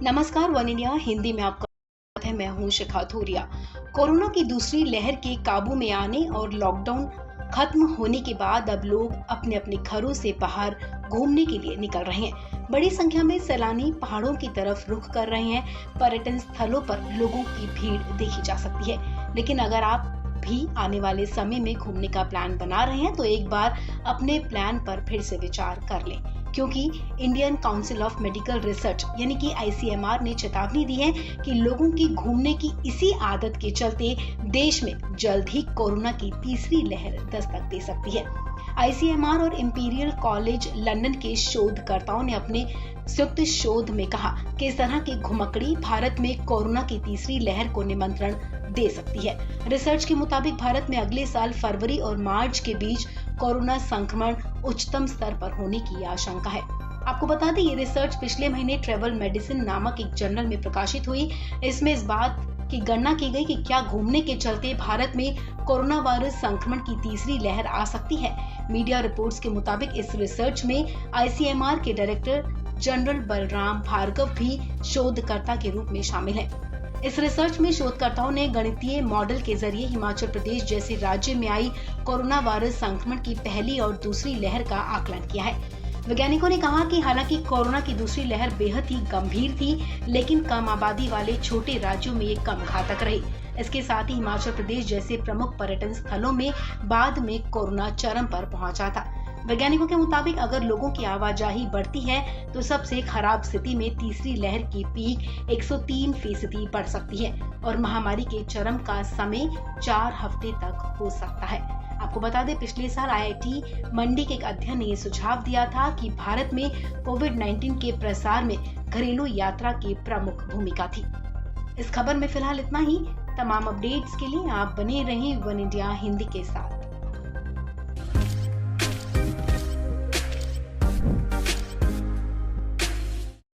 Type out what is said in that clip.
नमस्कार, one India Hindi में आपका स्वागत है। मैं हूं शिखा थोरिया। कोरोना की दूसरी लहर के काबू में आने और लॉकडाउन खत्म होने के बाद अब लोग अपने अपने घरों से बाहर घूमने के लिए निकल रहे हैं। बड़ी संख्या में सैलानी पहाड़ों की तरफ रुख कर रहे हैं। पर्यटन स्थलों पर लोगों की भीड़ देखी जा सकती है। लेकिन अगर आप भी आने वाले समय में घूमने का प्लान बना रहे हैं तो एक बार अपने प्लान पर फिर से विचार कर लें, क्योंकि Indian council of medical research यानी कि ICMR ने चेतावनी दी है कि लोगों की घूमने की इसी आदत के चलते देश में जल्द ही कोरोना की तीसरी लहर दस्तक दे सकती है। ICMR और इंपीरियल कॉलेज लंदन के शोधकर्ताओं ने अपने संयुक्त शोध में कहा कि इस तरह की घुमक्कड़ी भारत में कोरोना की तीसरी लहर को निमंत्रण दे सकती है। रिसर्च के मुताबिक भारत में अगले साल फरवरी और मार्च के बीच कोरोना संक्रमण उच्चतम स्तर पर होने की आशंका है। आपको बता दें, ये रिसर्च पिछले महीने ट्रेवल मेडिसिन नामक एक जर्नल में प्रकाशित हुई। इसमें इस बात की गणना की गई कि क्या घूमने के चलते भारत में कोरोना वायरस संक्रमण की तीसरी लहर आ सकती है। मीडिया रिपोर्ट्स के मुताबिक इस रिसर्च में ICMR के डायरेक्टर जनरल बलराम भार्गव भी शोधकर्ता के रूप में शामिल हैं। इस रिसर्च में शोधकर्ताओं ने गणितीय मॉडल के जरिए हिमाचल प्रदेश जैसे राज्य में आई कोरोना वायरस संक्रमण की पहली और दूसरी लहर का आकलन किया है। वैज्ञानिकों ने कहा कि हालांकि कोरोना की दूसरी लहर बेहद ही गंभीर थी, लेकिन कम आबादी वाले छोटे राज्यों में ये कम घातक रही। इसके साथ ही हिमाचल प्रदेश जैसे प्रमुख पर्यटन स्थलों में बाद में कोरोना चरम पर पहुंचा था। वैज्ञानिकों के मुताबिक अगर लोगों की आवाजाही बढ़ती है तो सबसे खराब स्थिति में तीसरी लहर की पीक 103% बढ़ सकती है और महामारी के चरम का समय 4 हफ्ते तक हो सकता है। आपको बता दें, पिछले साल IIT मंडी के एक अध्ययन ने ये सुझाव दिया था कि भारत में कोविड-19 के प्रसार में घरेलू यात्रा की प्रमुख भूमिका थी। इस खबर में फिलहाल इतना ही। तमाम अपडेट्स के लिए आप बने रहें वन इंडिया हिंदी के साथ।